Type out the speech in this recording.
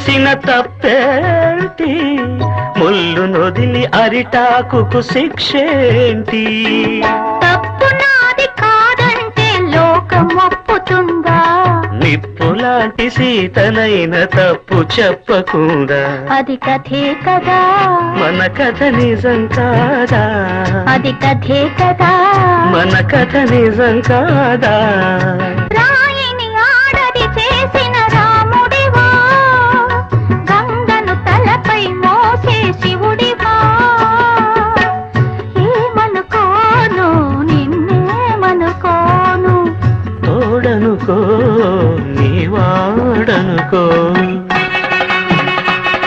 చేసిన తప్పేంటి, ముళ్ళు నొదిలి అరిటాకుకు శిక్షేంటి? తప్పు నాది కాదంటే లోకం ఒప్పుతుందా? నిప్పులాంటి సీతనైన తప్పు చెప్పకుండా అది కథే కదా, మన కథ నిజం కాదా? అది కథే కదా, మన కథ నిజం కాదా?